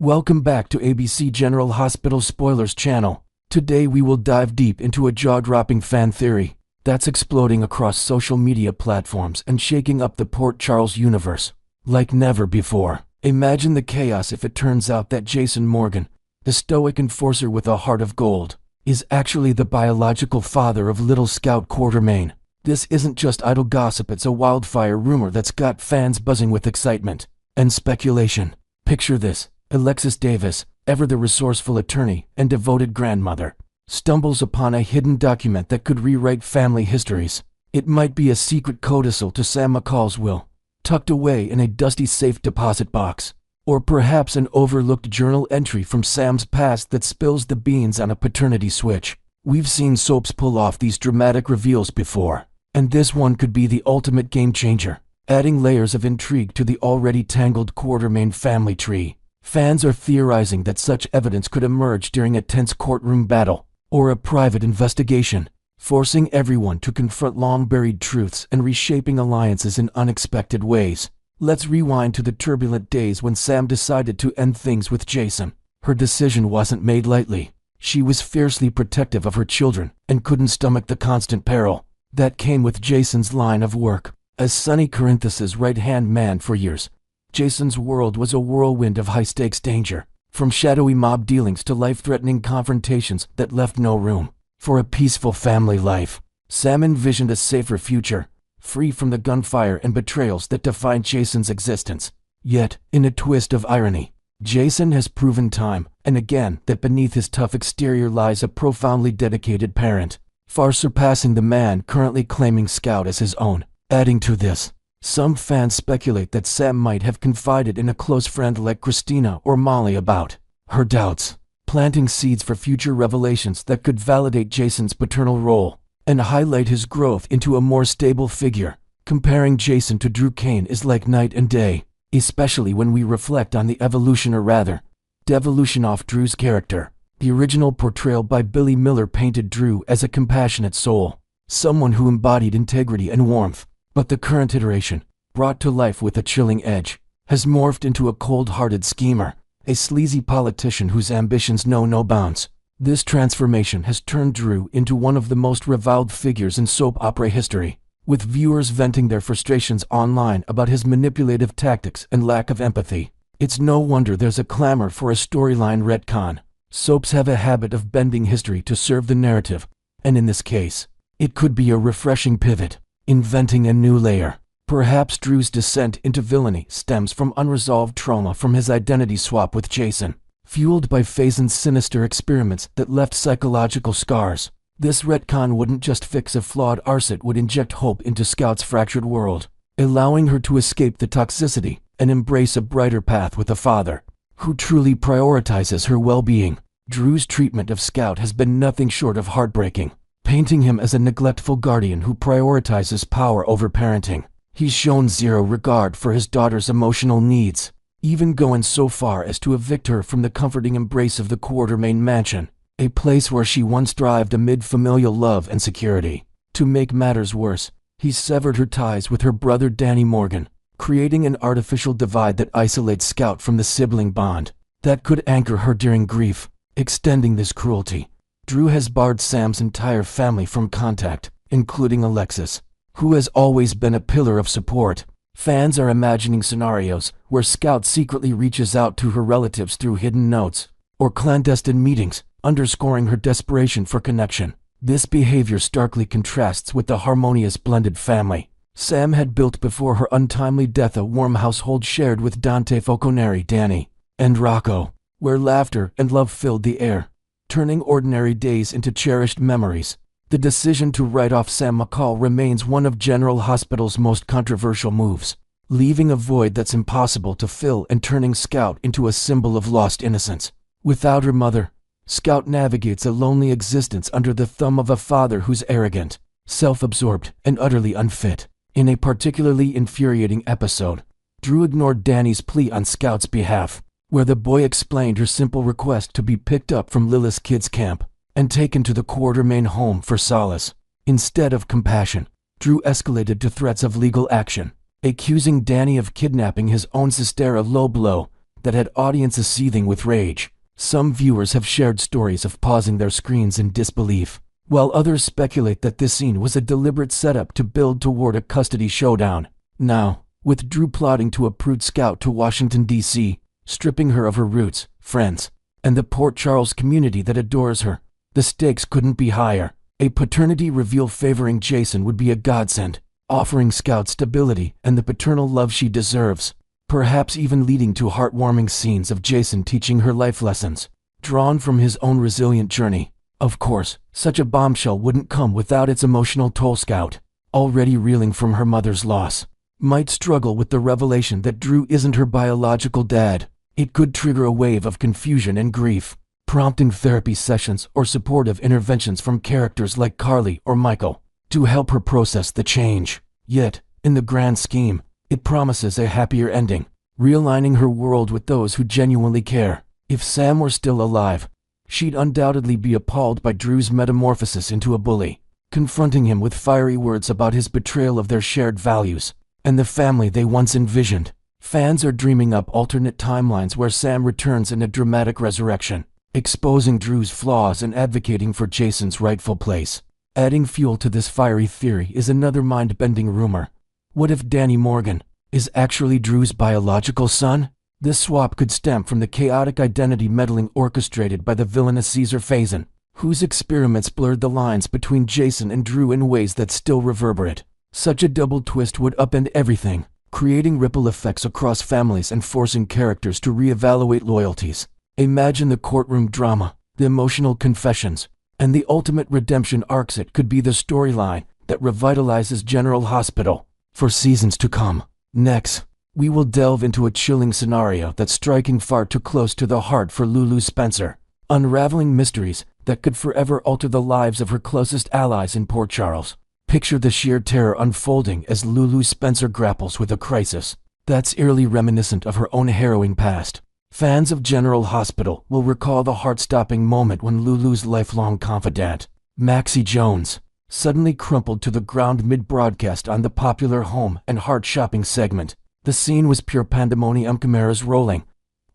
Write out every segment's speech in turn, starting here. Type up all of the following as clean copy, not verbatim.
Welcome back to ABC General Hospital Spoilers channel. Today we will dive deep into a jaw-dropping fan theory that's exploding across social media platforms and shaking up the Port Charles universe like never before. Imagine the chaos if it turns out that Jason Morgan, the stoic enforcer with a heart of gold, is actually the biological father of little Scout Quartermain. This isn't just idle gossip, it's a wildfire rumor that's got fans buzzing with excitement and speculation. Picture this: Alexis Davis, ever the resourceful attorney and devoted grandmother, stumbles upon a hidden document that could rewrite family histories. It might be a secret codicil to Sam McCall's will, tucked away in a dusty safe deposit box. Or perhaps an overlooked journal entry from Sam's past that spills the beans on a paternity switch. We've seen soaps pull off these dramatic reveals before, and this one could be the ultimate game changer, adding layers of intrigue to the already tangled Quartermain family tree. Fans are theorizing that such evidence could emerge during a tense courtroom battle or a private investigation, forcing everyone to confront long-buried truths and reshaping alliances in unexpected ways. Let's rewind to the turbulent days when Sam decided to end things with Jason. Her decision wasn't made lightly. She was fiercely protective of her children and couldn't stomach the constant peril that came with Jason's line of work. As Sonny Corinthus's right-hand man for years, Jason's world was a whirlwind of high-stakes danger, from shadowy mob dealings to life-threatening confrontations that left no room for a peaceful family life. Sam envisioned a safer future, free from the gunfire and betrayals that defined Jason's existence. Yet, in a twist of irony, Jason has proven time and again that beneath his tough exterior lies a profoundly dedicated parent, far surpassing the man currently claiming Scout as his own. Adding to this, some fans speculate that Sam might have confided in a close friend like Christina or Molly about her doubts, planting seeds for future revelations that could validate Jason's paternal role and highlight his growth into a more stable figure. Comparing Jason to Drew Kane is like night and day, especially when we reflect on the evolution, or rather, devolution of Drew's character. The original portrayal by Billy Miller painted Drew as a compassionate soul, someone who embodied integrity and warmth. But the current iteration, brought to life with a chilling edge, has morphed into a cold-hearted schemer, a sleazy politician whose ambitions know no bounds. This transformation has turned Drew into one of the most reviled figures in soap opera history, with viewers venting their frustrations online about his manipulative tactics and lack of empathy. It's no wonder there's a clamor for a storyline retcon. Soaps have a habit of bending history to serve the narrative, and in this case, it could be a refreshing pivot, inventing a new layer. Perhaps Drew's descent into villainy stems from unresolved trauma from his identity swap with Jason, fueled by Faison's sinister experiments that left psychological scars. This retcon wouldn't just fix a flawed arse, it would inject hope into Scout's fractured world, allowing her to escape the toxicity and embrace a brighter path with a father who truly prioritizes her well-being. Drew's treatment of Scout has been nothing short of heartbreaking, painting him as a neglectful guardian who prioritizes power over parenting. He's shown zero regard for his daughter's emotional needs, even going so far as to evict her from the comforting embrace of the Quartermain mansion, a place where she once thrived amid familial love and security. To make matters worse, he's severed her ties with her brother Danny Morgan, creating an artificial divide that isolates Scout from the sibling bond that could anchor her during grief. Extending this cruelty, Drew has barred Sam's entire family from contact, including Alexis, who has always been a pillar of support. Fans are imagining scenarios where Scout secretly reaches out to her relatives through hidden notes or clandestine meetings, underscoring her desperation for connection. This behavior starkly contrasts with the harmonious blended family Sam had built before her untimely death, a warm household shared with Dante Falconeri, Danny, and Rocco, where laughter and love filled the air, turning ordinary days into cherished memories. The decision to write off Sam McCall remains one of General Hospital's most controversial moves, leaving a void that's impossible to fill and turning Scout into a symbol of lost innocence. Without her mother, Scout navigates a lonely existence under the thumb of a father who's arrogant, self-absorbed, and utterly unfit. In a particularly infuriating episode, Drew ignored Danny's plea on Scout's behalf, where the boy explained her simple request to be picked up from Lilith's kids' camp and taken to the Quartermain home for solace. Instead of compassion, Drew escalated to threats of legal action, accusing Danny of kidnapping his own sister, a low blow that had audiences seething with rage. Some viewers have shared stories of pausing their screens in disbelief, while others speculate that this scene was a deliberate setup to build toward a custody showdown. Now, with Drew plotting to uproot Scout to Washington, D.C., stripping her of her roots, friends, and the Port Charles community that adores her, the stakes couldn't be higher. A paternity reveal favoring Jason would be a godsend, offering Scout stability and the paternal love she deserves, perhaps even leading to heartwarming scenes of Jason teaching her life lessons, drawn from his own resilient journey. Of course, such a bombshell wouldn't come without its emotional toll. Scout, already reeling from her mother's loss, might struggle with the revelation that Drew isn't her biological dad. It could trigger a wave of confusion and grief, prompting therapy sessions or supportive interventions from characters like Carly or Michael to help her process the change. Yet, in the grand scheme, it promises a happier ending, realigning her world with those who genuinely care. If Sam were still alive, she'd undoubtedly be appalled by Drew's metamorphosis into a bully, confronting him with fiery words about his betrayal of their shared values and the family they once envisioned. Fans are dreaming up alternate timelines where Sam returns in a dramatic resurrection, exposing Drew's flaws and advocating for Jason's rightful place. Adding fuel to this fiery theory is another mind-bending rumor. What if Danny Morgan is actually Drew's biological son? This swap could stem from the chaotic identity meddling orchestrated by the villainous Caesar Faison, whose experiments blurred the lines between Jason and Drew in ways that still reverberate. Such a double twist would upend everything, creating ripple effects across families and forcing characters to reevaluate loyalties. Imagine the courtroom drama, the emotional confessions, and the ultimate redemption arcs. It could be the storyline that revitalizes General Hospital for seasons to come. Next, we will delve into a chilling scenario that's striking far too close to the heart for Lulu Spencer, unraveling mysteries that could forever alter the lives of her closest allies in Port Charles. Picture the sheer terror unfolding as Lulu Spencer grapples with a crisis that's eerily reminiscent of her own harrowing past. Fans of General Hospital will recall the heart-stopping moment when Lulu's lifelong confidant, Maxie Jones, suddenly crumpled to the ground mid-broadcast on the popular home and heart shopping segment. The scene was pure pandemonium, cameras rolling,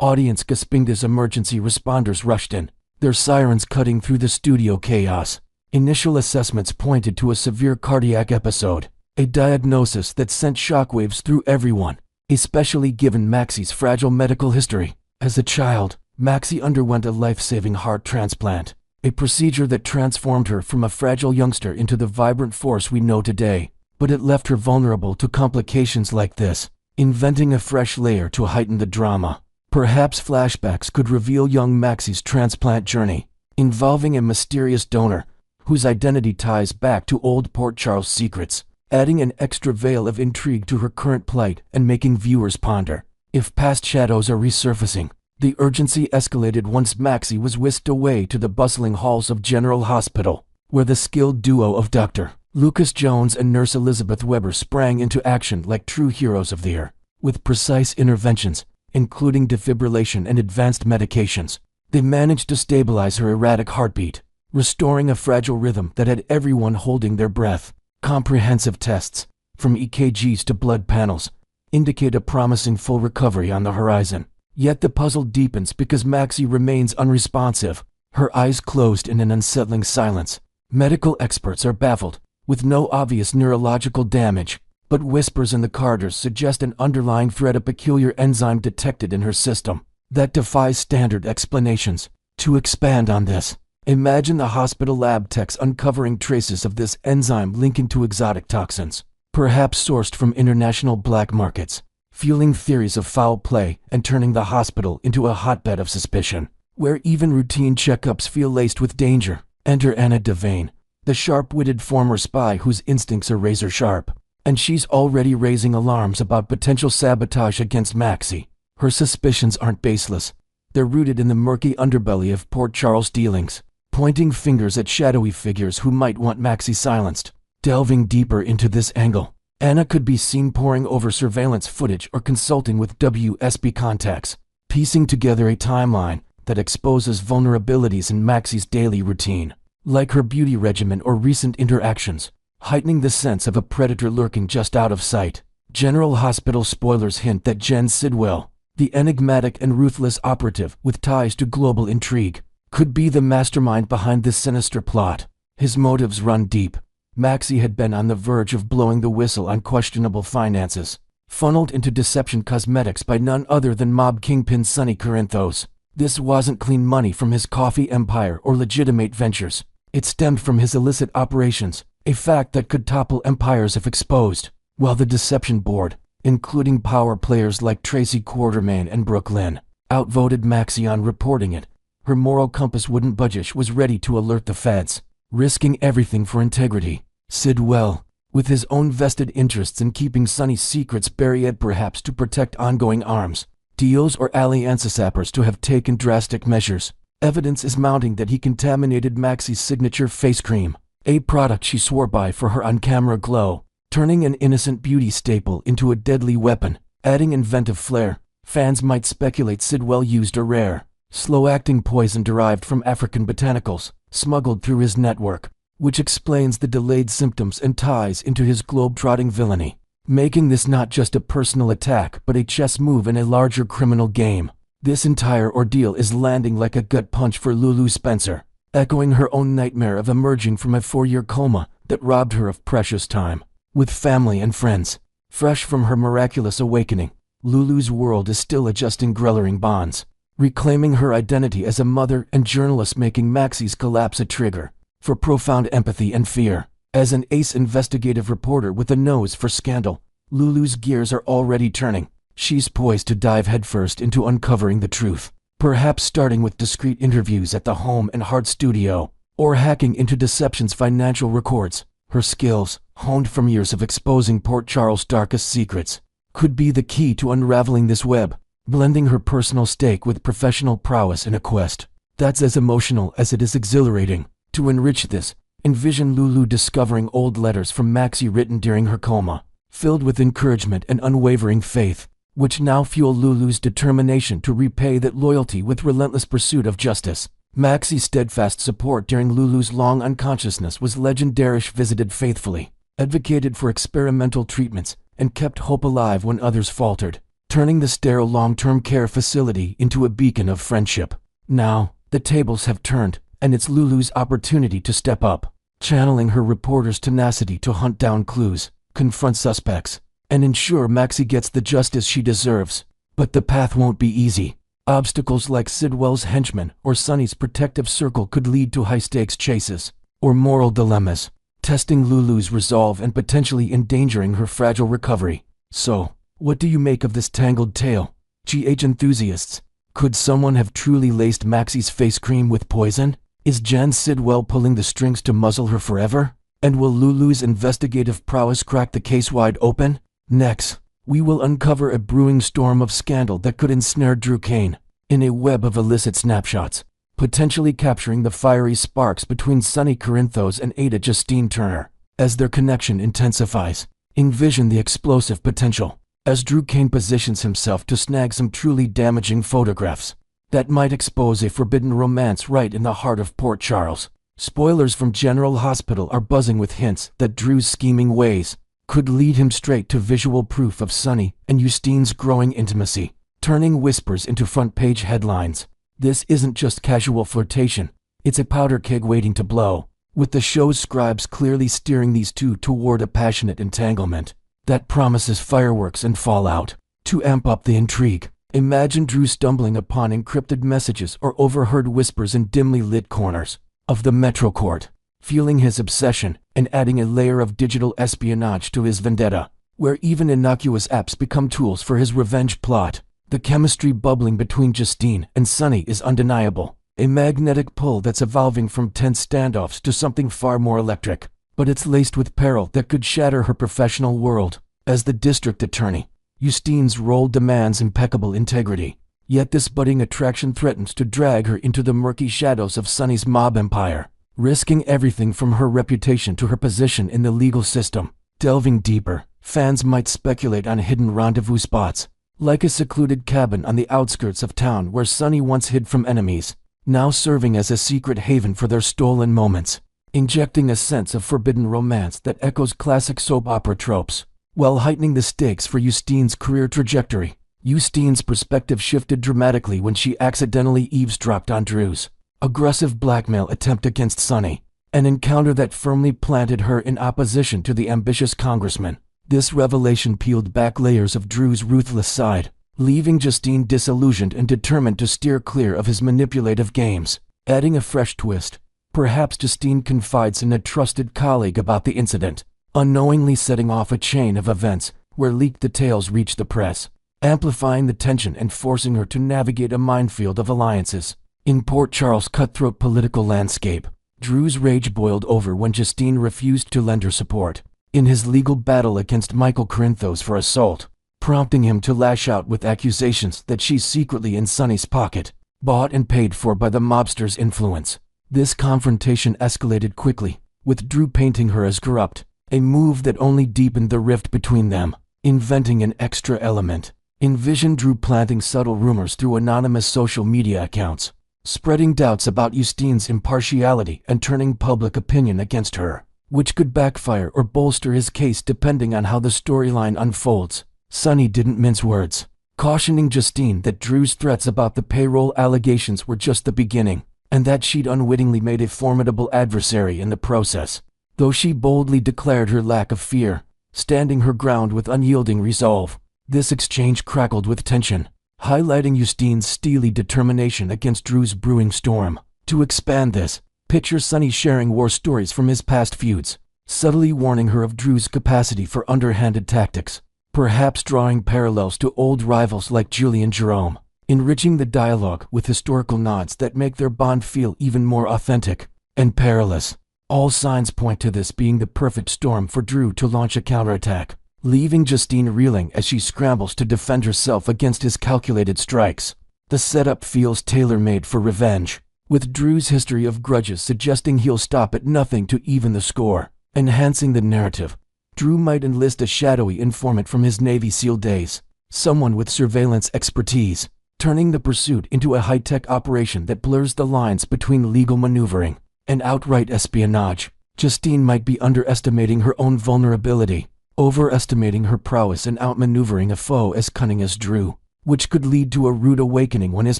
audience gasping as emergency responders rushed in, their sirens cutting through the studio chaos. Initial assessments pointed to a severe cardiac episode, a diagnosis that sent shockwaves through everyone, especially given Maxie's fragile medical history. As a child, Maxie underwent a life-saving heart transplant, a procedure that transformed her from a fragile youngster into the vibrant force we know today. But it left her vulnerable to complications like this, inventing a fresh layer to heighten the drama. Perhaps flashbacks could reveal young Maxie's transplant journey, involving a mysterious donor whose identity ties back to old Port Charles secrets, adding an extra veil of intrigue to her current plight and making viewers ponder. If past shadows are resurfacing, the urgency escalated once Maxie was whisked away to the bustling halls of General Hospital, where the skilled duo of Dr. Lucas Jones and Nurse Elizabeth Weber sprang into action like true heroes of the air. With precise interventions, including defibrillation and advanced medications, they managed to stabilize her erratic heartbeat, restoring a fragile rhythm that had everyone holding their breath. Comprehensive tests, from EKGs to blood panels, indicate a promising full recovery on the horizon. Yet the puzzle deepens because Maxie remains unresponsive, her eyes closed in an unsettling silence. Medical experts are baffled, with no obvious neurological damage, but whispers in the corridors suggest an underlying threat, a peculiar enzyme detected in her system that defies standard explanations. To expand on this, imagine the hospital lab techs uncovering traces of this enzyme linking to exotic toxins, perhaps sourced from international black markets, fueling theories of foul play and turning the hospital into a hotbed of suspicion, where even routine checkups feel laced with danger. Enter Anna Devane, the sharp-witted former spy whose instincts are razor-sharp, and she's already raising alarms about potential sabotage against Maxie. Her suspicions aren't baseless. They're rooted in the murky underbelly of Port Charles dealings, pointing fingers at shadowy figures who might want Maxie silenced. Delving deeper into this angle, Anna could be seen poring over surveillance footage or consulting with WSB contacts, piecing together a timeline that exposes vulnerabilities in Maxie's daily routine, like her beauty regimen or recent interactions, heightening the sense of a predator lurking just out of sight. General Hospital spoilers hint that Jen Sidwell, The enigmatic and ruthless operative with ties to global intrigue could be the mastermind behind this sinister plot. His motives run deep. Maxie had been on the verge of blowing the whistle on questionable finances, funneled into deception cosmetics by none other than mob kingpin Sonny Corinthos. This wasn't clean money from his coffee empire or legitimate ventures. It stemmed from his illicit operations, a fact that could topple empires if exposed. While the deception board, including power players like Tracy Quartermain and Brooklyn, outvoted Maxie on reporting it, her moral compass wouldn't budge. Was ready to alert the feds, risking everything for integrity. Sidwell, with his own vested interests in keeping Sonny's secrets buried, perhaps to protect ongoing arms deals or alliances, to have taken drastic measures. Evidence is mounting that he contaminated Maxie's signature face cream, a product she swore by for her on-camera glow, turning an innocent beauty staple into a deadly weapon. Adding inventive flair, fans might speculate Sidwell used a rare, slow-acting poison derived from African botanicals, smuggled through his network, which explains the delayed symptoms and ties into his globe-trotting villainy, making this not just a personal attack but a chess move in a larger criminal game. This entire ordeal is landing like a gut punch for Lulu Spencer, echoing her own nightmare of emerging from a 4-year coma that robbed her of precious time with family and friends. Fresh from her miraculous awakening, Lulu's world is still adjusting growing bonds, reclaiming her identity as a mother and journalist, making Maxie's collapse a trigger for profound empathy and fear. As an ace investigative reporter with a nose for scandal, Lulu's gears are already turning. She's poised to dive headfirst into uncovering the truth, perhaps starting with discreet interviews at the Home and Heart studio, or hacking into Deception's financial records. Her skills, honed from years of exposing Port Charles' darkest secrets, could be the key to unraveling this web, blending her personal stake with professional prowess in a quest that's as emotional as it is exhilarating. To enrich this, envision Lulu discovering old letters from Maxie written during her coma, filled with encouragement and unwavering faith, which now fuel Lulu's determination to repay that loyalty with relentless pursuit of justice. Maxie's steadfast support during Lulu's long unconsciousness was legendary. Visited faithfully, advocated for experimental treatments, and kept hope alive when others faltered, turning the sterile long-term care facility into a beacon of friendship. Now, the tables have turned, and it's Lulu's opportunity to step up, channeling her reporter's tenacity to hunt down clues, confront suspects, and ensure Maxie gets the justice she deserves. But the path won't be easy. Obstacles like Sidwell's henchmen or Sonny's protective circle could lead to high-stakes chases or moral dilemmas, testing Lulu's resolve and potentially endangering her fragile recovery. So, what do you make of this tangled tale? GH enthusiasts, could someone have truly laced Maxie's face cream with poison? Is Jen Sidwell pulling the strings to muzzle her forever? And will Lulu's investigative prowess crack the case wide open? Next, we will uncover a brewing storm of scandal that could ensnare Drew Kane in a web of illicit snapshots, potentially capturing the fiery sparks between Sonny Corinthos and Ada Justine Turner. As their connection intensifies, envision the explosive potential as Drew Kane positions himself to snag some truly damaging photographs that might expose a forbidden romance right in the heart of Port Charles. Spoilers from General Hospital are buzzing with hints that Drew's scheming ways could lead him straight to visual proof of Sonny and Justine's growing intimacy, turning whispers into front-page headlines. This isn't just casual flirtation, it's a powder keg waiting to blow, with the show's scribes clearly steering these two toward a passionate entanglement that promises fireworks and fallout. To amp up the intrigue, imagine Drew stumbling upon encrypted messages or overheard whispers in dimly lit corners of the Metro Court, fueling his obsession and adding a layer of digital espionage to his vendetta, where even innocuous apps become tools for his revenge plot. The chemistry bubbling between Justine and Sonny is undeniable, a magnetic pull that's evolving from tense standoffs to something far more electric, but it's laced with peril that could shatter her professional world. As the district attorney, Justine's role demands impeccable integrity, yet this budding attraction threatens to drag her into the murky shadows of Sonny's mob empire, risking everything from her reputation to her position in the legal system. Delving deeper, fans might speculate on hidden rendezvous spots, like a secluded cabin on the outskirts of town where Sonny once hid from enemies, now serving as a secret haven for their stolen moments, injecting a sense of forbidden romance that echoes classic soap opera tropes, while heightening the stakes for Justine's career trajectory. Justine's perspective shifted dramatically when she accidentally eavesdropped on Drew's aggressive blackmail attempt against Sonny, an encounter that firmly planted her in opposition to the ambitious congressman. This revelation peeled back layers of Drew's ruthless side, leaving Justine disillusioned and determined to steer clear of his manipulative games. Adding a fresh twist, perhaps Justine confides in a trusted colleague about the incident, unknowingly setting off a chain of events where leaked details reach the press, amplifying the tension and forcing her to navigate a minefield of alliances. In Port Charles' cutthroat political landscape, Drew's rage boiled over when Justine refused to lend her support in his legal battle against Michael Corinthos for assault, prompting him to lash out with accusations that she's secretly in Sonny's pocket, bought and paid for by the mobster's influence. This confrontation escalated quickly, with Drew painting her as corrupt, a move that only deepened the rift between them. Inventing an extra element, envision Drew planting subtle rumors through anonymous social media accounts, spreading doubts about Justine's impartiality and turning public opinion against her, which could backfire or bolster his case depending on how the storyline unfolds. Sonny didn't mince words, cautioning Justine that Drew's threats about the payroll allegations were just the beginning, and that she'd unwittingly made a formidable adversary in the process. Though she boldly declared her lack of fear, standing her ground with unyielding resolve, this exchange crackled with tension, highlighting Justine's steely determination against Drew's brewing storm. To expand this, picture Sonny sharing war stories from his past feuds, subtly warning her of Drew's capacity for underhanded tactics, perhaps drawing parallels to old rivals like Julian Jerome, enriching the dialogue with historical nods that make their bond feel even more authentic and perilous. All signs point to this being the perfect storm for Drew to launch a counterattack, leaving Justine reeling as she scrambles to defend herself against his calculated strikes. The setup feels tailor-made for revenge, with Drew's history of grudges suggesting he'll stop at nothing to even the score. Enhancing the narrative, Drew might enlist a shadowy informant from his Navy SEAL days, someone with surveillance expertise, turning the pursuit into a high-tech operation that blurs the lines between legal maneuvering and outright espionage. Justine might be underestimating her own vulnerability, overestimating her prowess in outmaneuvering a foe as cunning as Drew, which could lead to a rude awakening when his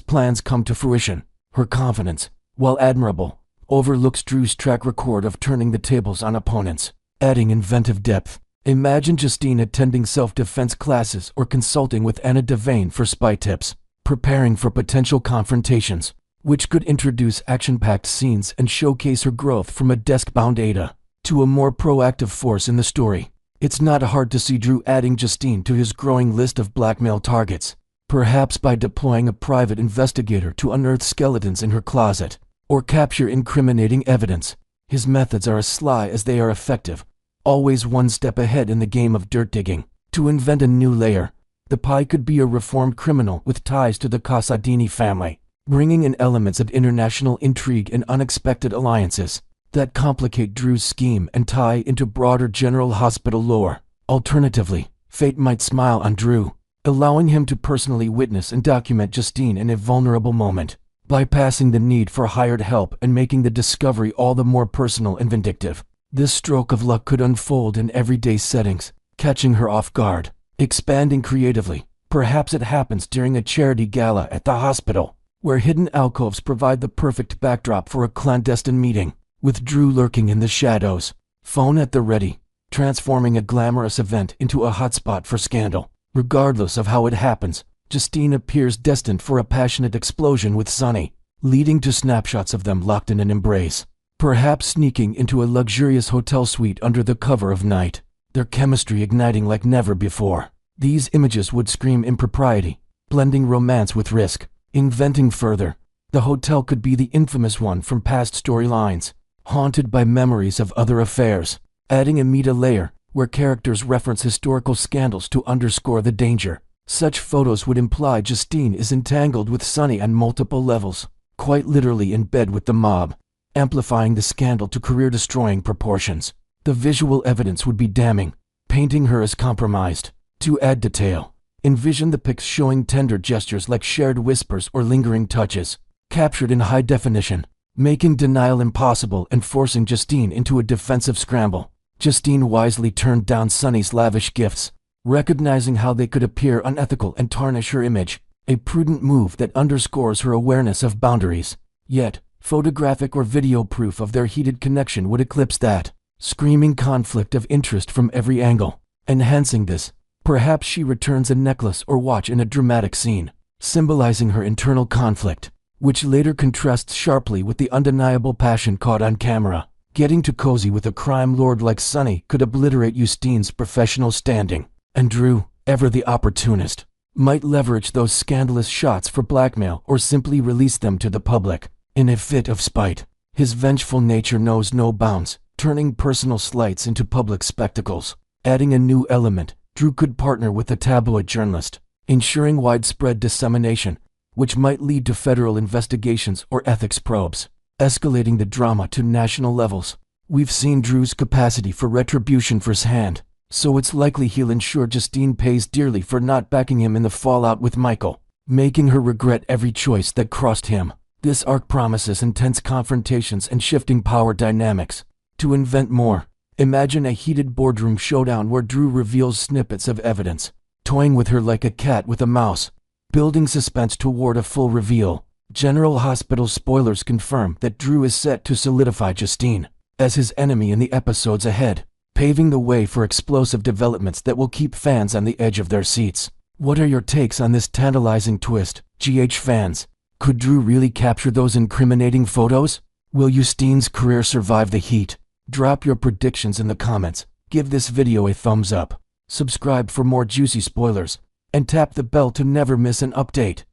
plans come to fruition. Her confidence, while admirable, overlooks Drew's track record of turning the tables on opponents, adding inventive depth. Imagine Justine attending self-defense classes or consulting with Anna Devane for spy tips, preparing for potential confrontations, which could introduce action-packed scenes and showcase her growth from a desk-bound Ada to a more proactive force in the story. It's not hard to see Drew adding Justine to his growing list of blackmail targets, perhaps by deploying a private investigator to unearth skeletons in her closet or capture incriminating evidence. His methods are as sly as they are effective, always one step ahead in the game of dirt digging. To invent a new layer, the Pie could be a reformed criminal with ties to the Casadini family, bringing in elements of international intrigue and unexpected alliances that complicate Drew's scheme and tie into broader General Hospital lore. Alternatively, fate might smile on Drew, allowing him to personally witness and document Justine in a vulnerable moment, bypassing the need for hired help and making the discovery all the more personal and vindictive. This stroke of luck could unfold in everyday settings, catching her off guard. Expanding creatively, perhaps it happens during a charity gala at the hospital, where hidden alcoves provide the perfect backdrop for a clandestine meeting, with Drew lurking in the shadows, phone at the ready, transforming a glamorous event into a hotspot for scandal. Regardless of how it happens, Justine appears destined for a passionate explosion with Sonny, leading to snapshots of them locked in an embrace, perhaps sneaking into a luxurious hotel suite under the cover of night, their chemistry igniting like never before. These images would scream impropriety, blending romance with risk. Inventing further, the hotel could be the infamous one from past storylines, haunted by memories of other affairs, adding a meta layer where characters reference historical scandals to underscore the danger. Such photos would imply Justine is entangled with Sonny on multiple levels, quite literally in bed with the mob, amplifying the scandal to career-destroying proportions. The visual evidence would be damning, painting her as compromised. To add detail, envision the pics showing tender gestures like shared whispers or lingering touches, captured in high definition, making denial impossible and forcing Justine into a defensive scramble. Justine wisely turned down Sonny's lavish gifts, recognizing how they could appear unethical and tarnish her image, a prudent move that underscores her awareness of boundaries. Yet, photographic or video proof of their heated connection would eclipse that, screaming conflict of interest from every angle. Enhancing this, perhaps she returns a necklace or watch in a dramatic scene, symbolizing her internal conflict, which later contrasts sharply with the undeniable passion caught on camera. Getting too cozy with a crime lord like Sonny could obliterate Justine's professional standing, and Drew, ever the opportunist, might leverage those scandalous shots for blackmail or simply release them to the public. In a fit of spite, his vengeful nature knows no bounds, turning personal slights into public spectacles. Adding a new element, Drew could partner with a tabloid journalist, ensuring widespread dissemination, which might lead to federal investigations or ethics probes, escalating the drama to national levels. We've seen Drew's capacity for retribution firsthand, so it's likely he'll ensure Justine pays dearly for not backing him in the fallout with Michael, making her regret every choice that crossed him. This arc promises intense confrontations and shifting power dynamics. To invent more, imagine a heated boardroom showdown where Drew reveals snippets of evidence, toying with her like a cat with a mouse, building suspense toward a full reveal. General Hospital spoilers confirm that Drew is set to solidify Justine as his enemy in the episodes ahead, paving the way for explosive developments that will keep fans on the edge of their seats. What are your takes on this tantalizing twist, GH fans? Could Drew really capture those incriminating photos? Will Justine's career survive the heat? Drop your predictions in the comments, give this video a thumbs up, subscribe for more juicy spoilers, and tap the bell to never miss an update.